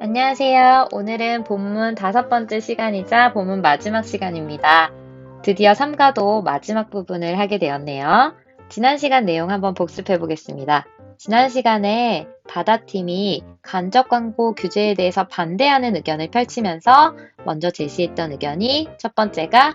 안녕하세요. 오늘은 본문 5번째 시간이자 본문 마지막 시간입니다. 드디어 삼가도 마지막 부분을 하게 되었네요. 지난 시간 내용 한번 복습해 보겠습니다. 지난 시간에 바다팀이 간접 광고 규제에 대해서 반대하는 의견을 펼치면서 먼저 제시했던 의견이 첫 번째가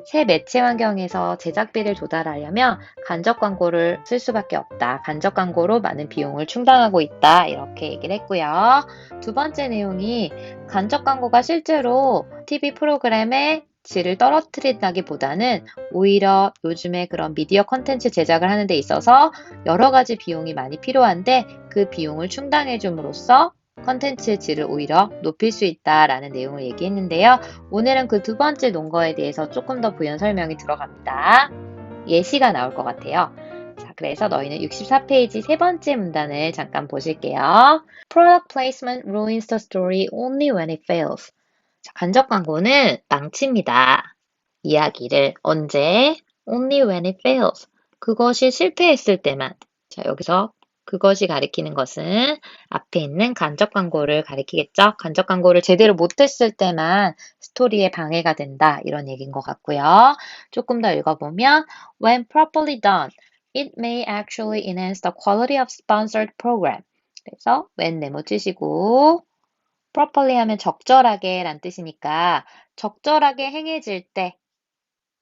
새 매체 환경에서 제작비를 조달하려면 간접 광고를 쓸 수밖에 없다. 간접 광고로 많은 비용을 충당하고 있다. 이렇게 얘기를 했고요. 두 번째 내용이 간접 광고가 실제로 TV 프로그램의 질을 떨어뜨린다기보다는 오히려 요즘에 그런 미디어 컨텐츠 제작을 하는 데 있어서 여러 가지 비용이 많이 필요한데 그 비용을 충당해 줌으로써 컨텐츠의 질을 오히려 높일 수 있다라는 내용을 얘기했는데요. 오늘은 그 두 번째 논거에 대해서 조금 더 부연 설명이 들어갑니다. 예시가 나올 것 같아요. 자, 그래서 너희는 64페이지 세 번째 문단을 잠깐 보실게요. Product placement ruins the story only when it fails. 자, 간접 광고는 망칩니다. 이야기를 언제? Only when it fails. 그것이 실패했을 때만. 자, 여기서 그것이 가리키는 것은 앞에 있는 간접 광고를 가리키겠죠. 간접 광고를 제대로 못했을 때만 스토리에 방해가 된다. 이런 얘기인 것 같고요. 조금 더 읽어보면 When properly done, it may actually enhance the quality of sponsored program. 그래서 when 네모 치시고 properly 하면 적절하게 란 뜻이니까 적절하게 행해질 때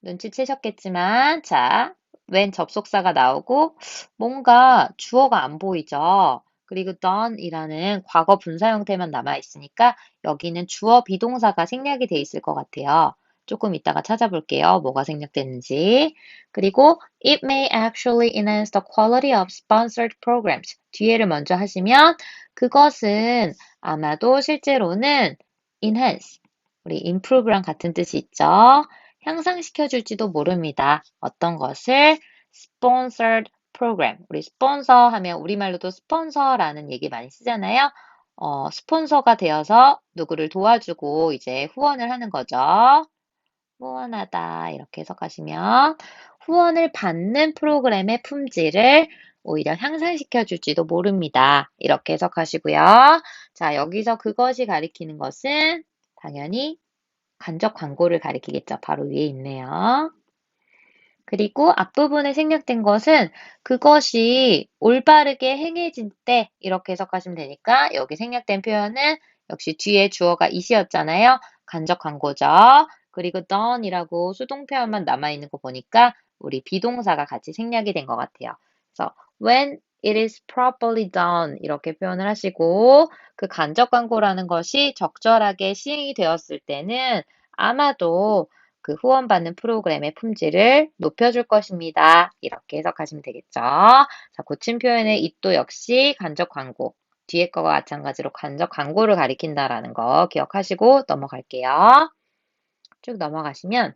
눈치채셨겠지만 자, when 접속사가 나오고 뭔가 주어가 안 보이죠. 그리고 done이라는 과거 분사 형태만 남아있으니까 여기는 주어 비동사가 생략이 돼 있을 것 같아요. 조금 이따가 찾아볼게요. 뭐가 생략됐는지. 그리고 it may actually enhance the quality of sponsored programs. 뒤에를 먼저 하시면 그것은 아마도 실제로는 enhance, 우리 improve랑 같은 뜻이 있죠. 향상시켜줄지도 모릅니다. 어떤 것을? sponsored program. 우리 스폰서 하면 우리말로도 스폰서라는 얘기 많이 쓰잖아요. 스폰서가 되어서 누구를 도와주고 이제 후원을 하는 거죠. 후원하다 이렇게 해석하시면 후원을 받는 프로그램의 품질을 오히려 향상시켜 줄지도 모릅니다. 이렇게 해석하시고요. 자, 여기서 그것이 가리키는 것은 당연히 간접 광고를 가리키겠죠. 바로 위에 있네요. 그리고 앞부분에 생략된 것은 그것이 올바르게 행해진 때 이렇게 해석하시면 되니까 여기 생략된 표현은 역시 뒤에 주어가 it이었잖아요. 간접 광고죠. 그리고 done이라고 수동 표현만 남아있는 거 보니까 우리 비동사가 같이 생략이 된 것 같아요. 그래서 when it is properly done 이렇게 표현을 하시고 그 간접 광고라는 것이 적절하게 시행이 되었을 때는 아마도 그 후원받는 프로그램의 품질을 높여줄 것입니다. 이렇게 해석하시면 되겠죠. 자, 고친 표현의 it도 역시 간접 광고. 뒤에 거와 마찬가지로 간접 광고를 가리킨다라는 거 기억하시고 넘어갈게요. 쭉 넘어가시면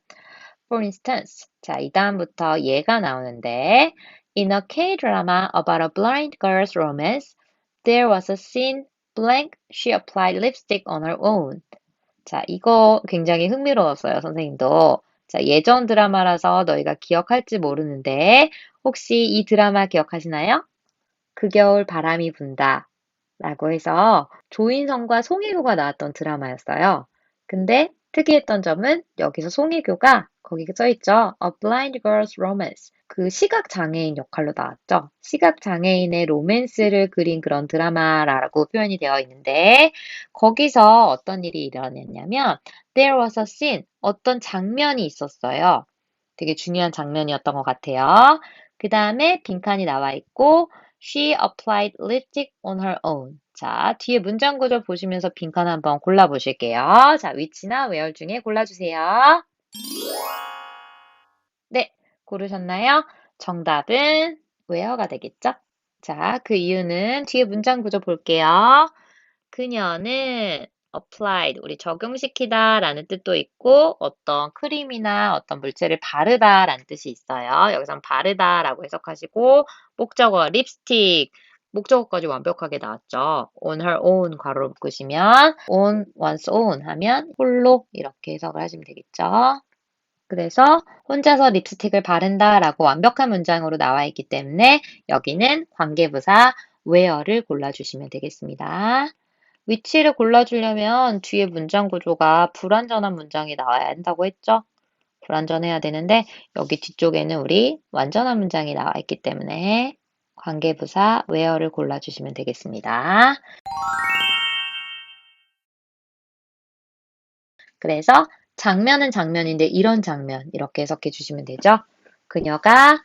For instance, 자, 이 다음부터 예가 나오는데 In a K-drama about a blind girl's romance, there was a scene blank she applied lipstick on her own. 자, 이거 굉장히 흥미로웠어요, 선생님도. 자, 예전 드라마라서 너희가 기억할지 모르는데, 혹시 이 드라마 기억하시나요? 그 겨울 바람이 분다. 라고 해서 조인성과 송혜교가 나왔던 드라마였어요. 근데 특이했던 점은 여기서 송혜교가 거기 써있죠. A Blind Girl's Romance. 그 시각장애인 역할로 나왔죠. 시각장애인의 로맨스를 그린 그런 드라마라고 표현이 되어 있는데 거기서 어떤 일이 일어났냐면 There was a scene. 어떤 장면이 있었어요. 되게 중요한 장면이었던 것 같아요. 그 다음에 빈칸이 나와 있고 She applied lipstick on her own. 자, 뒤에 문장 구조 보시면서 빈칸 한번 골라보실게요. 자, 위치나 where 중에 골라주세요. 네, 고르셨나요? 정답은 where가 되겠죠? 자, 그 이유는 뒤에 문장 구조 볼게요. 그녀는 applied, 우리 적용시키다 라는 뜻도 있고 어떤 크림이나 어떤 물체를 바르다 라는 뜻이 있어요. 여기선 바르다 라고 해석하시고 목적어 립스틱, 목적어까지 완벽하게 나왔죠. on her own 괄호 묶으시면 on one's own 하면 홀로 이렇게 해석을 하시면 되겠죠. 그래서 혼자서 립스틱을 바른다 라고 완벽한 문장으로 나와 있기 때문에 여기는 관계부사 where를 골라주시면 되겠습니다. 위치를 골라주려면 뒤에 문장 구조가 불완전한 문장이 나와야 한다고 했죠? 불완전해야 되는데 여기 뒤쪽에는 우리 완전한 문장이 나와 있기 때문에 관계부사 where를 골라주시면 되겠습니다. 그래서 장면은 장면인데 이런 장면 이렇게 해석해 주시면 되죠. 그녀가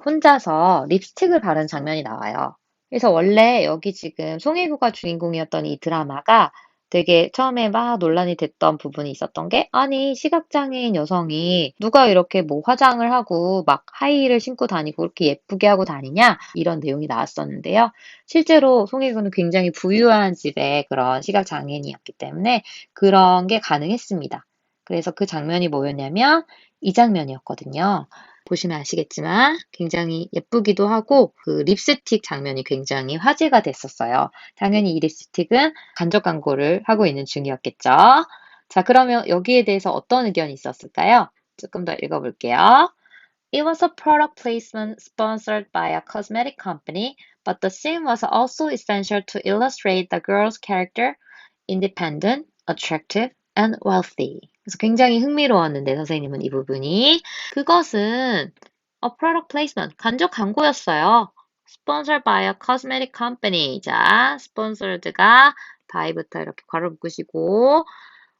혼자서 립스틱을 바른 장면이 나와요. 그래서 원래 여기 지금 송혜교가 주인공이었던 이 드라마가 되게 처음에 막 논란이 됐던 부분이 있었던 게 아니 시각장애인 여성이 누가 이렇게 뭐 화장을 하고 막 하이힐을 신고 다니고 그렇게 예쁘게 하고 다니냐 이런 내용이 나왔었는데요. 실제로 송혜교는 굉장히 부유한 집의 그런 시각장애인이었기 때문에 그런 게 가능했습니다. 그래서 그 장면이 뭐였냐면 이 장면이었거든요. 보시면 아시겠지만 굉장히 예쁘기도 하고 그 립스틱 장면이 굉장히 화제가 됐었어요. 당연히 이 립스틱은 간접 광고를 하고 있는 중이었겠죠. 자, 그러면 여기에 대해서 어떤 의견이 있었을까요? 조금 더 읽어볼게요. It was a product placement sponsored by a cosmetic company, but the scene was also essential to illustrate the girl's character, independent, attractive, and wealthy. 그래서 굉장히 흥미로웠는데 선생님은 이 부분이 그것은 a product placement, 간접 광고였어요. Sponsored by a cosmetic company. 자, sponsored가 by부터 이렇게 괄호 묶으시고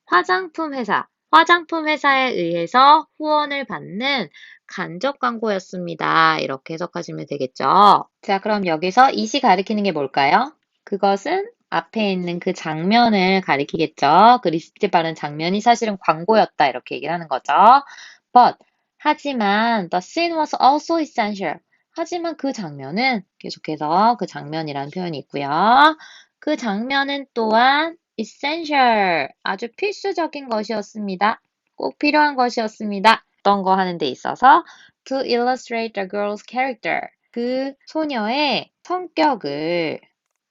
화장품 회사, 화장품 회사에 의해서 후원을 받는 간접 광고였습니다. 이렇게 해석하시면 되겠죠. 자, 그럼 여기서 이시 가리키는 게 뭘까요? 그것은 앞에 있는 그 장면을 가리키겠죠. 그 립스틱 바른 장면이 사실은 광고였다. 이렇게 얘기를 하는 거죠. But, 하지만 the scene was also essential. 하지만 그 장면은 계속해서 그 장면이라는 표현이 있고요. 그 장면은 또한 essential, 아주 필수적인 것이었습니다. 꼭 필요한 것이었습니다. 어떤 거 하는 데 있어서 to illustrate the girl's character, 그 소녀의 성격을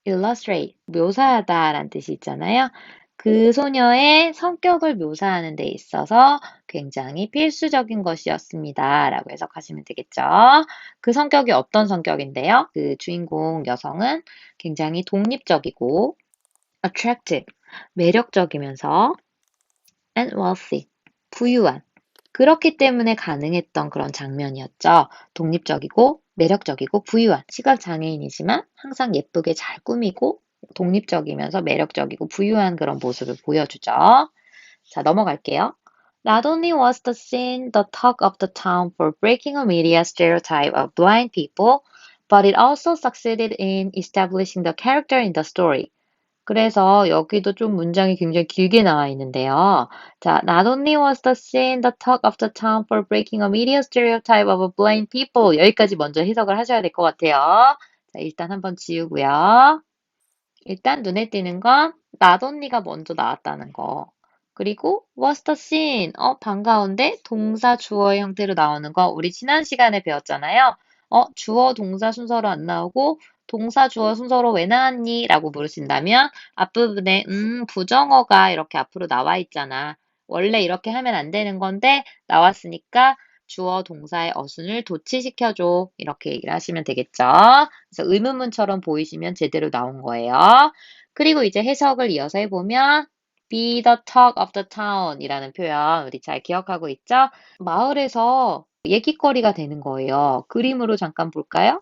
illustrate, 묘사하다라는 뜻이 있잖아요. 그 소녀의 성격을 묘사하는 데 있어서 굉장히 필수적인 것이었습니다. 라고 해석하시면 되겠죠. 그 성격이 어떤 성격인데요? 그 주인공 여성은 굉장히 독립적이고 attractive, 매력적이면서 and wealthy, 부유한. 그렇기 때문에 가능했던 그런 장면이었죠. 독립적이고 매력적이고 부유한 시각장애인이지만 항상 예쁘게 잘 꾸미고 독립적이면서 매력적이고 부유한 그런 모습을 보여주죠. 자, 넘어갈게요. Not only was the scene the talk of the town for breaking a media stereotype of blind people, but it also succeeded in establishing the character in the story. 그래서 여기도 좀 문장이 굉장히 길게 나와 있는데요. 자, not only was the scene the talk of the town for breaking a media stereotype of blind people. 여기까지 먼저 해석을 하셔야 될 것 같아요. 자, 일단 한번 지우고요. 일단 눈에 띄는 건 not only가 먼저 나왔다는 거. 그리고 was the scene. 반가운데 동사 주어의 형태로 나오는 거 우리 지난 시간에 배웠잖아요. 주어 동사 순서로 안 나오고 동사 주어 순서로 왜 나왔니? 라고 물으신다면 앞부분에 부정어가 이렇게 앞으로 나와 있잖아. 원래 이렇게 하면 안 되는 건데 나왔으니까 주어 동사의 어순을 도치시켜줘. 이렇게 얘기를 하시면 되겠죠. 그래서 의문문처럼 보이시면 제대로 나온 거예요. 그리고 이제 해석을 이어서 해보면 be the talk of the town 이라는 표현 우리 잘 기억하고 있죠? 마을에서 얘기거리가 되는 거예요. 그림으로 잠깐 볼까요?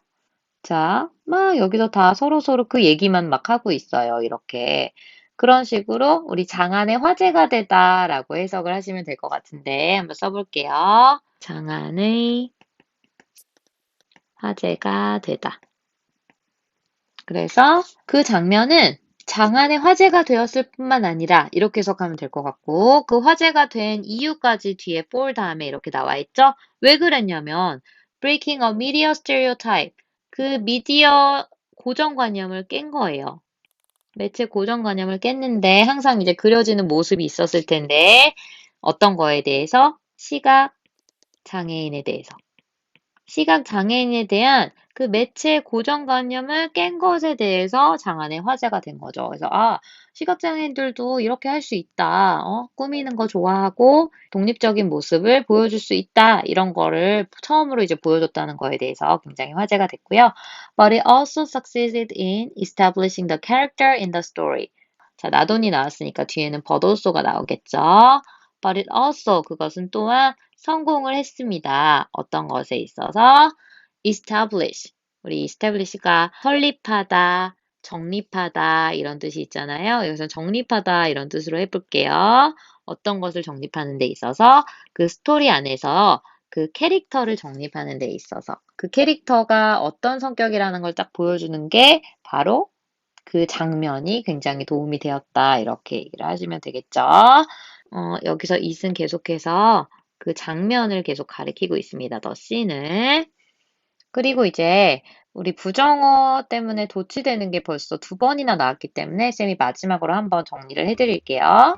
자, 막 여기서 다 서로서로 그 얘기만 막 하고 있어요. 이렇게. 그런 식으로 우리 장안의 화제가 되다라고 해석을 하시면 될 것 같은데 한번 써볼게요. 장안의 화제가 되다. 그래서 그 장면은 장안의 화제가 되었을 뿐만 아니라 이렇게 해석하면 될 것 같고 그 화제가 된 이유까지 뒤에 for 다음에 이렇게 나와 있죠. 왜 그랬냐면 breaking a media stereotype 그 미디어 고정관념을 깬 거예요. 매체 고정관념을 깼는데 항상 이제 그려지는 모습이 있었을 텐데 어떤 거에 대해서? 시각 장애인에 대해서. 시각 장애인에 대한 그 매체 고정관념을 깬 것에 대해서 장안의 화제가 된 거죠. 그래서 시각장애인들도 이렇게 할 수 있다. 꾸미는 거 좋아하고 독립적인 모습을 보여줄 수 있다. 이런 거를 처음으로 이제 보여줬다는 거에 대해서 굉장히 화제가 됐고요. But it also succeeded in establishing the character in the story. 자, not only 나왔으니까 뒤에는 but also가 나오겠죠. But it also 그것은 또한 성공을 했습니다. 어떤 것에 있어서 establish 우리 establish가 설립하다, 정립하다 이런 뜻이 있잖아요. 여기서 정립하다 이런 뜻으로 해볼게요. 어떤 것을 정립하는 데 있어서 그 스토리 안에서 그 캐릭터를 정립하는 데 있어서 그 캐릭터가 어떤 성격이라는 걸 딱 보여주는 게 바로 그 장면이 굉장히 도움이 되었다. 이렇게 얘기를 하시면 되겠죠. 여기서 it은 계속해서 그 장면을 계속 가리키고 있습니다. the scene을. 그리고 이제 우리 부정어 때문에 도치되는 게 벌써 2번이나 나왔기 때문에 쌤이 마지막으로 한번 정리를 해드릴게요.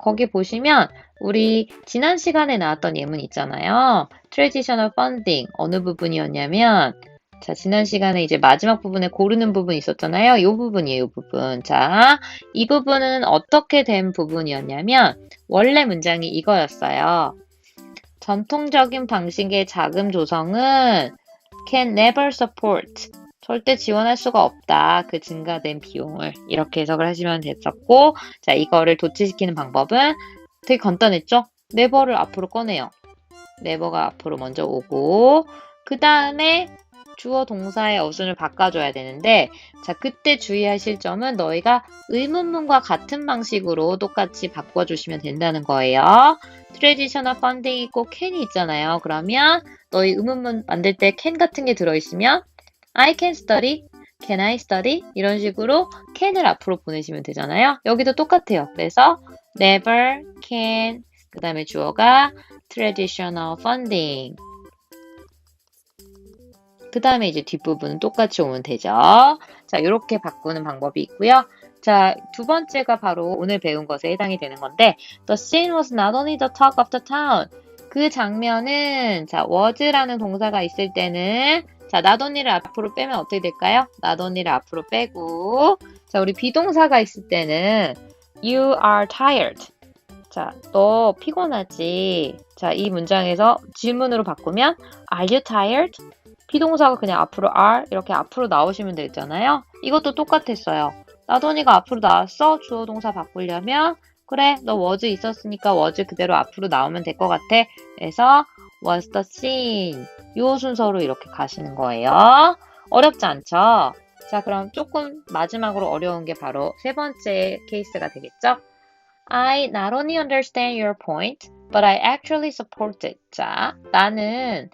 거기 보시면 우리 지난 시간에 나왔던 예문 있잖아요. Traditional funding 어느 부분이었냐면 자, 지난 시간에 이제 마지막 부분에 고르는 부분 있었잖아요. 이 부분이에요, 이 부분. 자, 이 부분은 어떻게 된 부분이었냐면 원래 문장이 이거였어요. 전통적인 방식의 자금 조성은 can never support 절대 지원할 수가 없다. 그 증가된 비용을 이렇게 해석을 하시면 됐었고 자 이거를 도치시키는 방법은 되게 간단했죠? never를 앞으로 꺼내요. never가 앞으로 먼저 오고 그 다음에 주어 동사의 어순을 바꿔줘야 되는데 자 그때 주의하실 점은 너희가 의문문과 같은 방식으로 똑같이 바꿔주시면 된다는 거예요. 트레디셔널 펀딩이 꼭 can이 있잖아요. 그러면 너희 의문문 만들 때 can 같은 게 들어있으면 I can study, can I study? 이런 식으로 can을 앞으로 보내시면 되잖아요. 여기도 똑같아요. 그래서 never, can, 그 다음에 주어가 traditional funding 그 다음에 이제 뒷부분은 똑같이 오면 되죠. 자, 이렇게 바꾸는 방법이 있고요. 자, 2번째가 바로 오늘 배운 것에 해당이 되는 건데 The scene was not only the talk of the town. 그 장면은 자, was라는 동사가 있을 때는 자, not only를 앞으로 빼면 어떻게 될까요? not only를 앞으로 빼고 자, 우리 비동사가 있을 때는 You are tired. 자, 너 피곤하지? 자, 이 문장에서 질문으로 바꾸면 Are you tired? 비동사가 그냥 앞으로 are 이렇게 앞으로 나오시면 되잖아요. 이것도 똑같았어요. 나돈이가 앞으로 나왔어. 주어 동사 바꾸려면 그래 너 was 있었으니까 was 그대로 앞으로 나오면 될 것 같아. 그래서 was the scene 요 순서로 이렇게 가시는 거예요. 어렵지 않죠? 자 그럼 조금 마지막으로 어려운 게 바로 3번째 케이스가 되겠죠? I not only understand your point, but I actually support it. 자 나는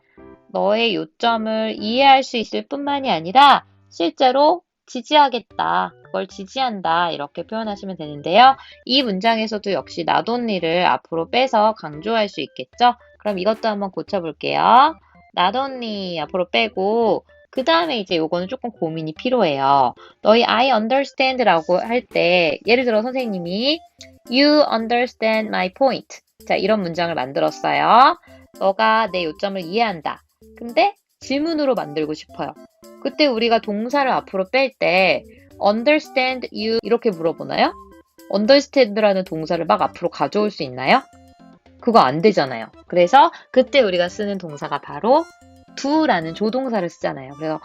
너의 요점을 이해할 수 있을 뿐만이 아니라 실제로 지지하겠다. 그걸 지지한다. 이렇게 표현하시면 되는데요. 이 문장에서도 역시 not only를 앞으로 빼서 강조할 수 있겠죠? 그럼 이것도 한번 고쳐볼게요. not only 앞으로 빼고 그 다음에 이제 요거는 조금 고민이 필요해요. 너희 I understand라고 할 때 예를 들어 선생님이 You understand my point. 자 이런 문장을 만들었어요. 너가 내 요점을 이해한다. 근데 질문으로 만들고 싶어요. 그때 우리가 동사를 앞으로 뺄 때 understand you 이렇게 물어보나요? understand라는 동사를 막 앞으로 가져올 수 있나요? 그거 안 되잖아요. 그래서 그때 우리가 쓰는 동사가 바로 do라는 조동사를 쓰잖아요. 그래서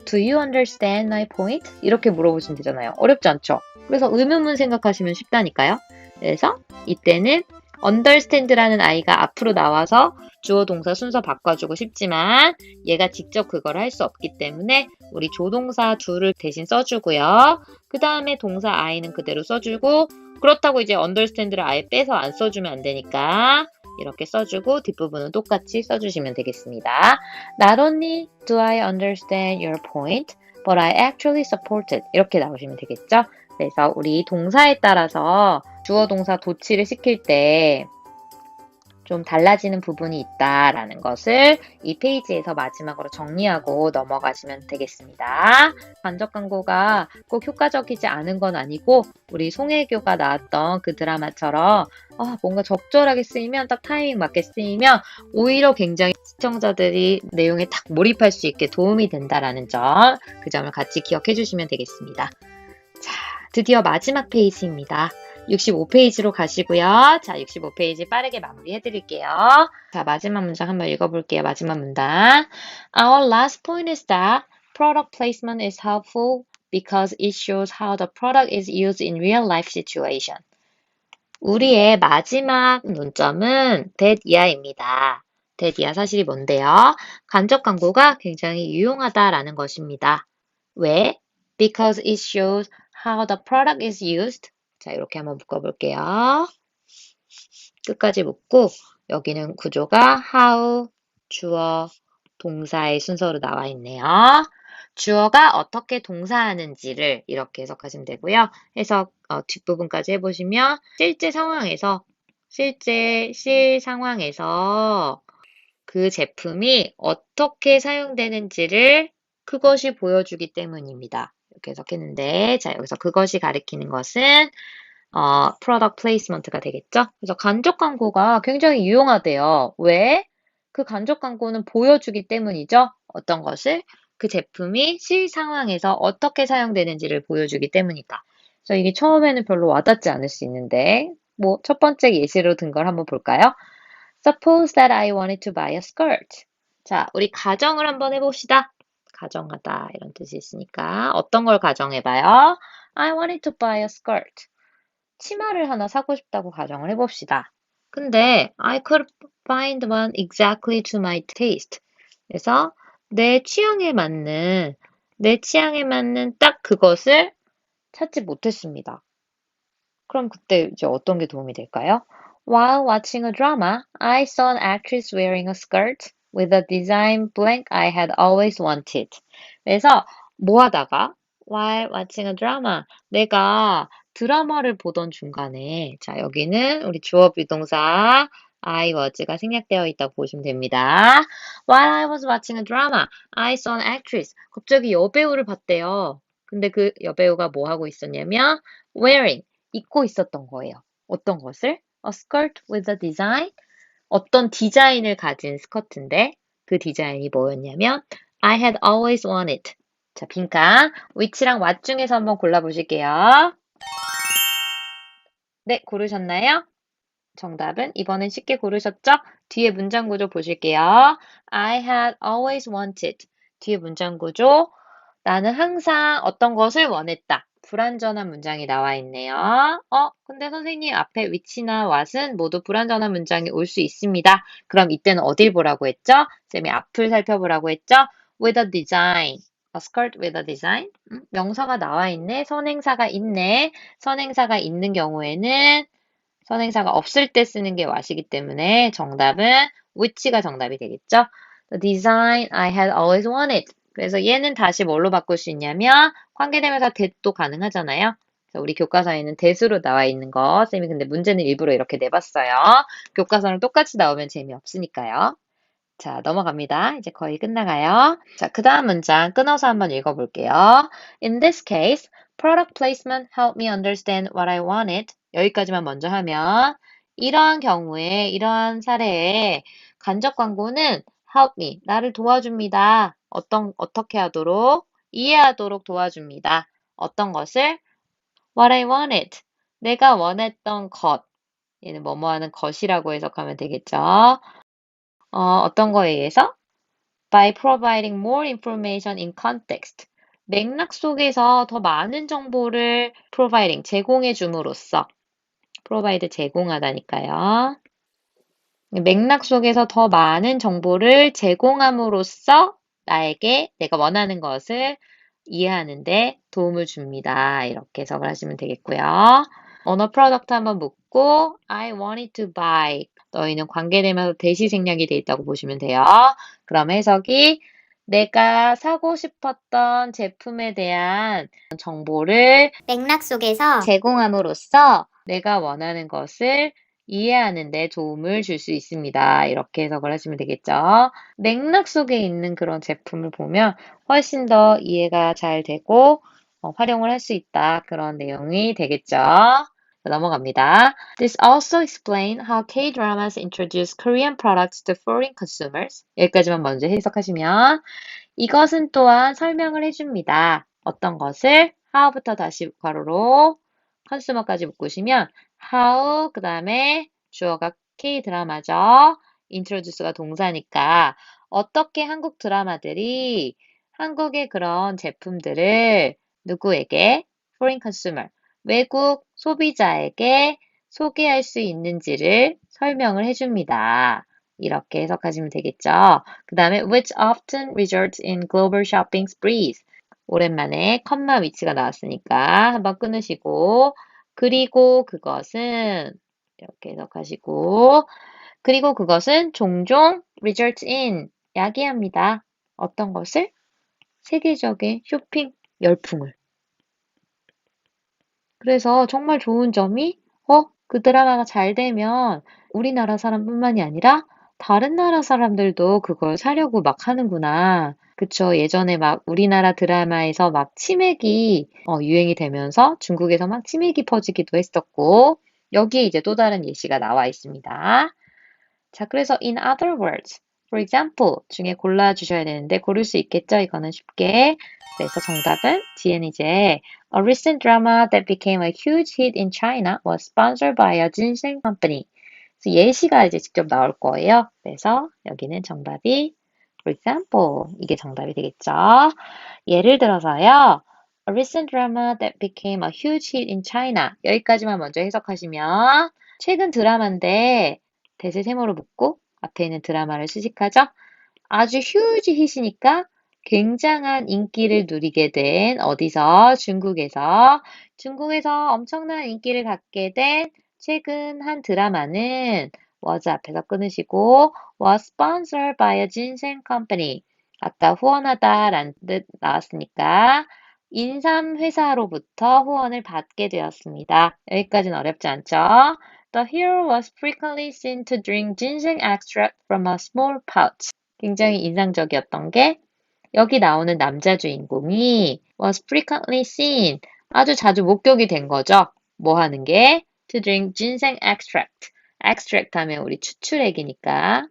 do you understand my point? 이렇게 물어보시면 되잖아요. 어렵지 않죠? 그래서 의문문 생각하시면 쉽다니까요. 그래서 이때는 understand라는 아이가 앞으로 나와서 주어 동사 순서 바꿔주고 싶지만 얘가 직접 그걸 할 수 없기 때문에 우리 조동사 do를 대신 써주고요. 그 다음에 동사 I는 그대로 써주고 그렇다고 이제 understand를 아예 빼서 안 써주면 안 되니까 이렇게 써주고 뒷부분은 똑같이 써주시면 되겠습니다. Not only do I understand your point, but I actually support it. 이렇게 나오시면 되겠죠? 그래서 우리 동사에 따라서 주어 동사 도치를 시킬 때 좀 달라지는 부분이 있다라는 것을 이 페이지에서 마지막으로 정리하고 넘어가시면 되겠습니다. 간접 광고가 꼭 효과적이지 않은 건 아니고 우리 송혜교가 나왔던 그 드라마처럼 뭔가 적절하게 쓰이면 딱 타이밍 맞게 쓰이면 오히려 굉장히 시청자들이 내용에 딱 몰입할 수 있게 도움이 된다라는 점, 그 점을 같이 기억해 주시면 되겠습니다. 자, 드디어 마지막 페이지입니다. 65페이지로 가시고요. 자, 65페이지 빠르게 마무리해 드릴게요. 자, 마지막 문장 한번 읽어볼게요. 마지막 문장. Our last point is that product placement is helpful because it shows how the product is used in real life situation. 우리의 마지막 논점은 that 이하입니다. that 이하 사실이 뭔데요? 간접 광고가 굉장히 유용하다라는 것입니다. 왜? Because it shows how the product is used. 자, 이렇게 한번 묶어볼게요. 끝까지 묶고 여기는 구조가 how, 주어, 동사의 순서로 나와 있네요. 주어가 어떻게 동사하는지를 이렇게 해석하시면 되고요. 해석 뒷부분까지 해보시면 실제 상황에서 실 상황에서 그 제품이 어떻게 사용되는지를 그것이 보여주기 때문입니다. 이렇게 해석했는데 자 여기서 그것이 가리키는 것은 product placement가 되겠죠? 그래서 간접 광고가 굉장히 유용하대요. 왜? 그 간접 광고는 보여주기 때문이죠. 어떤 것을? 그 제품이 실 상황에서 어떻게 사용되는지를 보여주기 때문이다. 그래서 이게 처음에는 별로 와닿지 않을 수 있는데, 뭐, 첫 번째 예시로 든 걸 한번 볼까요? Suppose that I wanted to buy a skirt. 자, 우리 가정을 한번 해봅시다. 가정하다 이런 뜻이 있으니까 어떤 걸 가정해봐요? I wanted to buy a skirt. 치마를 하나 사고 싶다고 가정을 해봅시다. 근데 I could find one exactly to my taste. 그래서 내 취향에 맞는 딱 그것을 찾지 못했습니다. 그럼 그때 이제 어떤 게 도움이 될까요? While watching a drama, I saw an actress wearing a skirt with a design blank I had always wanted. 그래서 뭐 하다가 while watching a drama 내가 드라마를 보던 중간에 자 여기는 우리 주어 비동사 I was가 생략되어 있다고 보시면 됩니다. While I was watching a drama, I saw an actress. 갑자기 여배우를 봤대요. 근데 그 여배우가 뭐 하고 있었냐면 wearing 입고 있었던 거예요. 어떤 것을? A skirt with a design? 어떤 디자인을 가진 스커트인데 그 디자인이 뭐였냐면 I had always wanted. 자, 빈칸. which랑 what 중에서 한번 골라보실게요. 네, 고르셨나요? 정답은 이번엔 쉽게 고르셨죠? 뒤에 문장 구조 보실게요. I had always wanted. 뒤에 문장 구조. 나는 항상 어떤 것을 원했다. 불완전한 문장이 나와 있네요. 근데 선생님 앞에 which나 what은 모두 불완전한 문장이 올 수 있습니다. 그럼 이때는 어딜 보라고 했죠? 쌤이 앞을 살펴보라고 했죠? With a design. A skirt with a design. 명사가 나와 있네. 선행사가 있네. 선행사가 있는 경우에는 선행사가 없을 때 쓰는 게 what이기 때문에 정답은 which가 정답이 되겠죠? The design I had always wanted. 그래서 얘는 다시 뭘로 바꿀 수 있냐면 관계대명사 that도 가능하잖아요. 그래서 우리 교과서에는 that으로 나와 있는 거 쌤이 근데 문제는 일부러 이렇게 내봤어요. 교과서랑 똑같이 나오면 재미없으니까요. 자, 넘어갑니다. 이제 거의 끝나가요. 자, 그 다음 문장 끊어서 한번 읽어볼게요. In this case, product placement helped me understand what I wanted. 여기까지만 먼저 하면 이러한 경우에, 이러한 사례에 간접 광고는 help me, 나를 도와줍니다. 어떻게 하도록? 이해하도록 도와줍니다. 어떤 것을? What I wanted. 내가 원했던 것. 얘는 뭐뭐 하는 것이라고 해석하면 되겠죠. 어떤 거에 의해서? By providing more information in context. 맥락 속에서 더 많은 정보를 providing, 제공해 줌으로써. provide 제공하다니까요. 맥락 속에서 더 많은 정보를 제공함으로써 나에게 내가 원하는 것을 이해하는데 도움을 줍니다. 이렇게 해석을 하시면 되겠고요. 언어 프로덕트 한번 묻고 I wanted to buy. 너희는 관계되면서 대시 생략이 돼 있다고 보시면 돼요. 그럼 해석이 내가 사고 싶었던 제품에 대한 정보를 맥락 속에서 제공함으로써 내가 원하는 것을 이해하는 데 도움을 줄 수 있습니다. 이렇게 해석을 하시면 되겠죠. 맥락 속에 있는 그런 제품을 보면 훨씬 더 이해가 잘 되고 활용을 할 수 있다. 그런 내용이 되겠죠. 넘어갑니다. This also explain how K-dramas introduce Korean products to foreign consumers. 여기까지만 먼저 해석하시면 이것은 또한 설명을 해줍니다. 어떤 것을? how부터 다시 괄호로 consumer까지 묶으시면 how 그 다음에 주어가 K-드라마죠. introduce가 동사니까 어떻게 한국 드라마들이 한국의 그런 제품들을 누구에게? foreign consumer. 외국 소비자에게 소개할 수 있는지를 설명을 해줍니다. 이렇게 해석하시면 되겠죠. 그 다음에 which often results in global shopping sprees. 오랜만에 컴마 위치가 나왔으니까 한번 끊으시고 그리고 그것은 이렇게 해석하시고 그리고 그것은 종종 results in 야기합니다. 어떤 것을? 세계적인 쇼핑 열풍을. 그래서 정말 좋은 점이 그 드라마가 잘 되면 우리나라 사람뿐만이 아니라 다른 나라 사람들도 그걸 사려고 막 하는구나. 그쵸. 예전에 막 우리나라 드라마에서 막 치맥이 유행이 되면서 중국에서 막 치맥이 퍼지기도 했었고 여기에 이제 또 다른 예시가 나와 있습니다. 자, 그래서 in other words, for example 중에 골라주셔야 되는데 고를 수 있겠죠? 이거는 쉽게. 그래서 정답은 뒤에는 이제 A recent drama that became a huge hit in China was sponsored by a ginseng company. 그래서 예시가 이제 직접 나올 거예요. 그래서 여기는 정답이 for example 이게 정답이 되겠죠. 예를 들어서요. A recent drama that became a huge hit in China. 여기까지만 먼저 해석하시면 최근 드라마인데 대세 세모로 묶고 앞에 있는 드라마를 수식하죠. 아주 huge hit이니까 굉장한 인기를 누리게 된 어디서? 중국에서 엄청난 인기를 갖게 된 최근 한 드라마는 was 앞에서 끊으시고 was sponsored by a ginseng company. 아까 후원하다라는 뜻 나왔으니까 인삼 회사로부터 후원을 받게 되었습니다. 여기까지는 어렵지 않죠? The hero was frequently seen to drink ginseng extract from a small pouch. 굉장히 인상적이었던 게 여기 나오는 남자 주인공이 was frequently seen. 아주 자주 목격이 된 거죠. 뭐 하는 게? To drink ginseng extract. extract 하면 우리 추출액이니까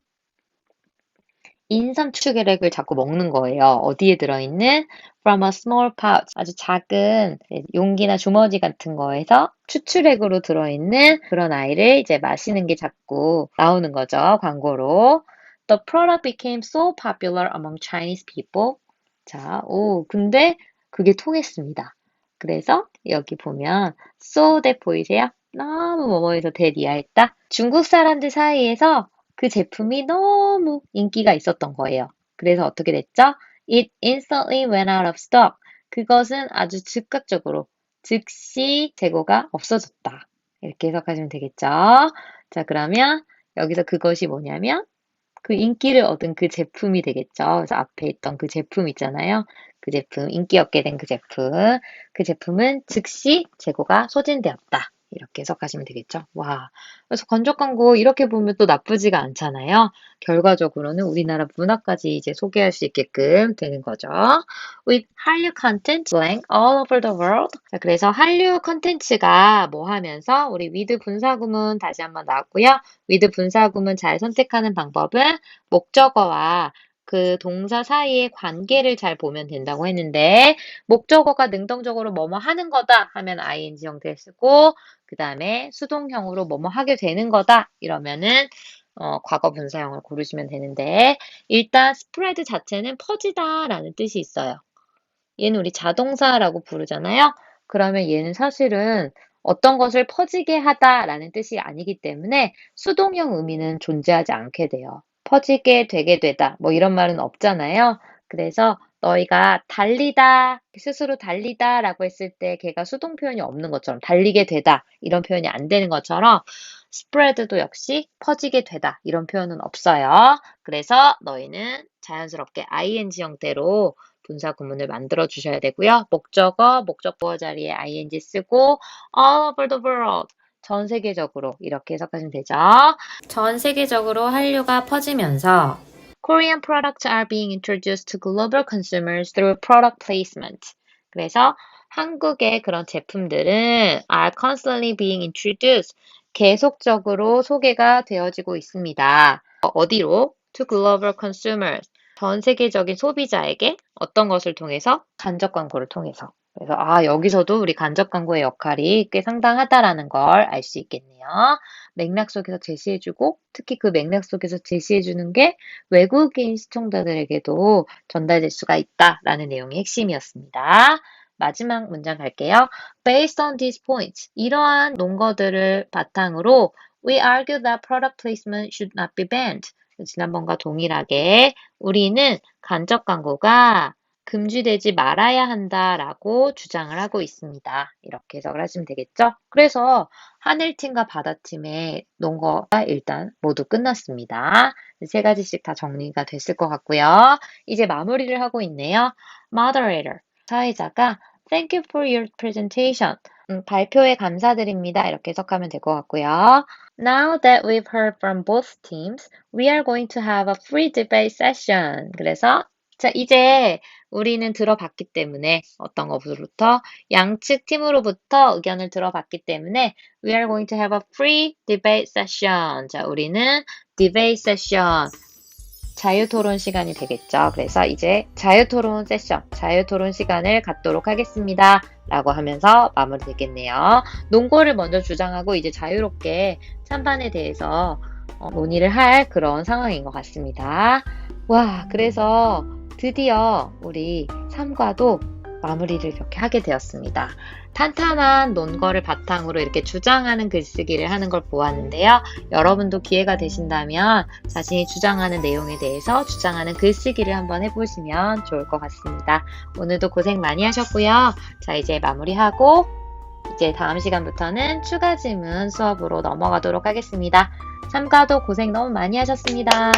인삼 추출액을 자꾸 먹는 거예요. 어디에 들어있는? From a small pouch. 아주 작은 용기나 주머니 같은 거에서 추출액으로 들어있는 그런 아이를 이제 마시는 게 자꾸 나오는 거죠. 광고로. The product became so popular among Chinese people. 자, 근데 그게 통했습니다. 그래서 여기 보면 so that 보이세요? 너무 뭐뭐해서 대리하했다. 중국 사람들 사이에서 그 제품이 너무 인기가 있었던 거예요. 그래서 어떻게 됐죠? It instantly went out of stock. 그것은 아주 즉각적으로, 즉시 재고가 없어졌다. 이렇게 해석하시면 되겠죠? 자, 그러면 여기서 그것이 뭐냐면 그 인기를 얻은 그 제품이 되겠죠. 그래서 앞에 있던 그 제품 있잖아요. 그 제품, 인기 얻게 된 그 제품. 그 제품은 즉시 재고가 소진되었다. 이렇게 해석하시면 되겠죠. 와. 그래서 건조 광고 이렇게 보면 또 나쁘지가 않잖아요. 결과적으로는 우리나라 문화까지 이제 소개할 수 있게끔 되는 거죠. With 한류 content slang all over the world. 자, 그래서 한류 컨텐츠가 뭐 하면서 우리 with 분사구문 다시 한번 나왔고요. with 분사구문 잘 선택하는 방법은 목적어와 그 동사 사이의 관계를 잘 보면 된다고 했는데 목적어가 능동적으로 뭐뭐 하는 거다 하면 ing 형태 쓰고 그 다음에 수동형으로 뭐뭐 하게 되는 거다 이러면은 과거 분사형을 고르시면 되는데 일단 spread 자체는 퍼지다라는 뜻이 있어요. 얘는 우리 자동사라고 부르잖아요. 그러면 얘는 사실은 어떤 것을 퍼지게 하다라는 뜻이 아니기 때문에 수동형 의미는 존재하지 않게 돼요. 퍼지게 되게 되다 뭐 이런 말은 없잖아요. 그래서 너희가 달리다, 스스로 달리다라고 했을 때 걔가 수동 표현이 없는 것처럼 달리게 되다 이런 표현이 안 되는 것처럼 spread도 역시 퍼지게 되다 이런 표현은 없어요. 그래서 너희는 자연스럽게 ing 형태로 분사 구문을 만들어 주셔야 되고요. 목적어, 목적보어 자리에 ing 쓰고 all over the world 전 세계적으로 이렇게 해석하시면 되죠. 전 세계적으로 한류가 퍼지면서 Korean products are being introduced to global consumers through product placement. 그래서 한국의 그런 제품들은 are constantly being introduced. 계속적으로 소개가 되어지고 있습니다. 어디로? To global consumers. 전 세계적인 소비자에게 어떤 것을 통해서? 간접 광고를 통해서. 그래서 여기서도 우리 간접 광고의 역할이 꽤 상당하다라는 걸 알 수 있겠네요. 맥락 속에서 제시해주고 특히 그 맥락 속에서 제시해주는 게 외국인 시청자들에게도 전달될 수가 있다라는 내용이 핵심이었습니다. 마지막 문장 갈게요. Based on these points, 이러한 논거들을 바탕으로 we argue that product placement should not be banned. 지난번과 동일하게 우리는 간접 광고가 금지되지 말아야 한다라고 주장을 하고 있습니다. 이렇게 해석을 하시면 되겠죠? 그래서 하늘팀과 바다팀의 논거가 일단 모두 끝났습니다. 세 가지씩 다 정리가 됐을 것 같고요. 이제 마무리를 하고 있네요. Moderator, 사회자가 Thank you for your presentation. 발표에 감사드립니다. 이렇게 해석하면 될 것 같고요. Now that we've heard from both teams, we are going to have a free debate session. 그래서 자, 이제 우리는 들어봤기 때문에 어떤 것부터 양측 팀으로부터 의견을 들어봤기 때문에 we are going to have a free debate session. 자, 우리는 debate session 자유토론 시간이 되겠죠. 그래서 이제 자유토론 세션, 자유토론 시간을 갖도록 하겠습니다. 라고 하면서 마무리 되겠네요. 논거를 먼저 주장하고 이제 자유롭게 찬반에 대해서 논의를 할 그런 상황인 것 같습니다. 와, 그래서 드디어 우리 3과도 마무리를 이렇게 하게 되었습니다. 탄탄한 논거를 바탕으로 이렇게 주장하는 글쓰기를 하는 걸 보았는데요. 여러분도 기회가 되신다면 자신이 주장하는 내용에 대해서 주장하는 글쓰기를 한번 해보시면 좋을 것 같습니다. 오늘도 고생 많이 하셨고요. 자, 이제 마무리하고 이제 다음 시간부터는 추가 질문 수업으로 넘어가도록 하겠습니다. 3과도 고생 너무 많이 하셨습니다.